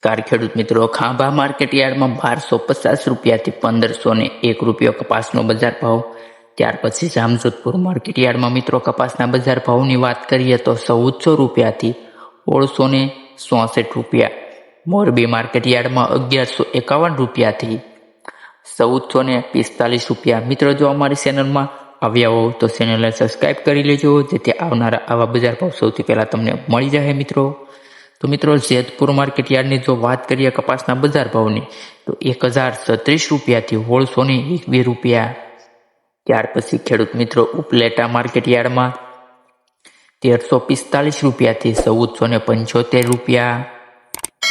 નમસ્કાર ખેડૂત મિત્રો, ખાંભા માર્કેટ યાર્ડમાં 1250 રૂપિયાથી 1501 રૂપિયો કપાસનો બજાર ભાવ। ત્યાર પછી જામજોધપુર માર્કેટ યાર્ડમાં મિત્રો કપાસના બજાર ભાવની વાત કરીએ તો 1400 રૂપિયાથી 1664 રૂપિયા। મોરબી માર્કેટ યાર્ડમાં 1151 રૂપિયાથી 1445 રૂપિયા। મિત્રો, જો અમારી ચેનલમાં આવ્યા હો તો ચેનલને સબસ્ક્રાઈબ કરી લેજો, જેથી આવનારા આવા બજાર ભાવ સૌથી પહેલાં તમને મળી જાય મિત્રો। તો મિત્રો, જેતપુર માર્કેટ યાર્ડની જો વાત કરીએ કપાસના બજાર ભાવની તો 1036 રૂપિયાથી 1621 રૂપિયા। ત્યાર પછી ખેડૂત મિત્રો ઉપલેટા માર્કેટ યાર્ડમાં 1345 રૂપિયાથી 1475 રૂપિયા।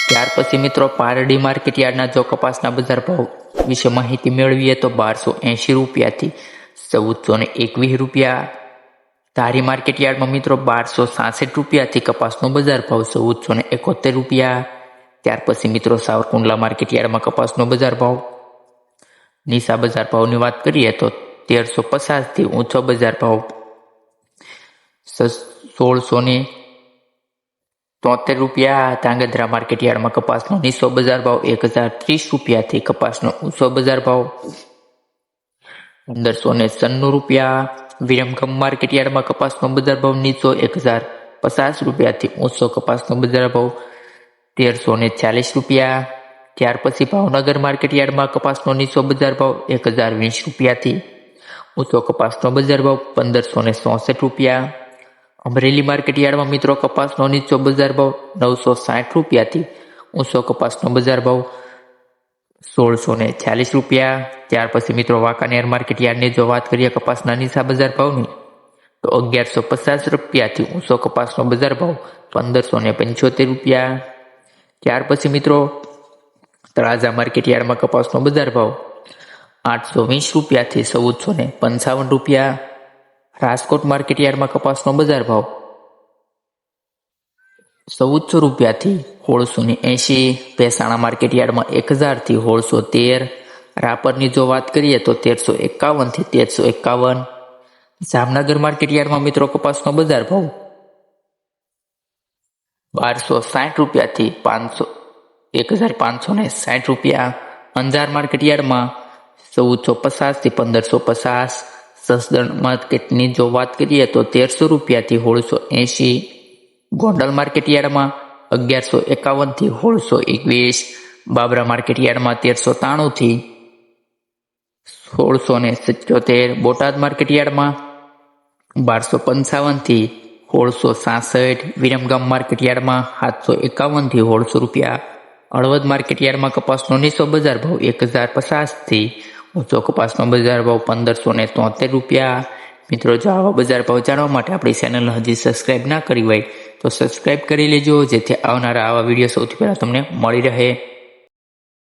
ત્યાર પછી મિત્રો પારડી માર્કેટ યાર્ડના જો કપાસના બજાર ભાવ વિશે માહિતી મેળવીએ તો 1280 રૂપિયાથી 1421 રૂપિયા। ધારી માર્કેટ યાર્ડમાં મિત્રો 1266 રૂપિયાથી કપાસનો બજાર ભાવ 1471 રૂપિયા। ત્યાર પછી મિત્રો સાવરકુંડલા માર્કેટ યાર્ડમાં કપાસનો બજાર ભાવ નીચા બજાર ભાવની વાત કરીએ તો 1350થી ઊંચો બજાર ભાવ 1673 રૂપિયા। ધાંગધ્રા માર્કેટ યાર્ડમાં કપાસનો નીચો બજાર ભાવ 1030 રૂપિયાથી કપાસનો ઊંચો બજાર ભાવ 1596 રૂપિયા। વિરમગામ માર્કેટ યાર્ડમાં કપાસનો બજાર ભાવ નીચો 1050 રૂપિયાથી ઊંચો કપાસનો બજાર ભાવ 1340 રૂપિયા। ત્યાર પછી ભાવનગર માર્કેટ યાર્ડમાં કપાસનો નીચો બજાર ભાવ 1020 રૂપિયાથી ઊંચો કપાસનો બજાર ભાવ 1564 રૂપિયા। અમરેલી માર્કેટ યાર્ડમાં મિત્રો કપાસનો નીચો બજાર ભાવ 960 રૂપિયાથી ઊંચો કપાસનો બજાર ભાવ 1646 રૂપિયા। ત્યાર પછી મિત્રો વાંકાનેર માર્કેટ યાર્ડની જો વાત કરીએ કપાસના નીચા બજાર ભાવની તો 1150 રૂપિયાથી ઊંચો કપાસનો બજાર ભાવ 1575 રૂપિયા। ત્યાર પછી મિત્રો તળાજા માર્કેટ યાર્ડમાં કપાસનો બજાર ભાવ 820 રૂપિયાથી 1455 રૂપિયા। રાજકોટ માર્કેટ યાર્ડમાં કપાસનો બજાર ભાવ 1400 રૂપિયાથી 1680। ભેસાણા માર્કેટ યાર્ડમાં 1000થી 1613। રાપરની જો વાત કરીએ તો 1351થી 1351। જામનગર માર્કેટ યાર્ડમાં મિત્રો કપાસનો બજાર ભાવ 1260 રૂપિયાથી 1560 રૂપિયા। અંજાર માર્કેટ યાર્ડમાં 1450થી 1550। સસદણ માર્કેટની જો વાત કરીએ તો 1300 રૂપિયાથી 1680। ગોંડલ માર્કેટ યાર્ડમાં 1151થી 1621। બાબરા માર્કેટ યાર્ડમાં 1393થી 1677। બોટાદ માર્કેટ યાર્ડમાં 1255થી 1666। વિરમગામ માર્કેટ યાર્ડમાં 751થી 1600 રૂપિયા। હળવદ માર્કેટ યાર્ડમાં કપાસનો નીચો બજાર ભાવ 1050થી ઊંચો કપાસનો બજાર ભાવ 1573 રૂપિયા। મિત્રો, જો આવા બજાર ભાવ જાણવા માટે આપણી ચેનલ હજી સબસ્ક્રાઈબ ના કરી હોય તો સબસ્ક્રાઈબ કરી લેજો, જેથી આવનારા આવા વિડીયો સૌથી પહેલાં તમને મળી રહે।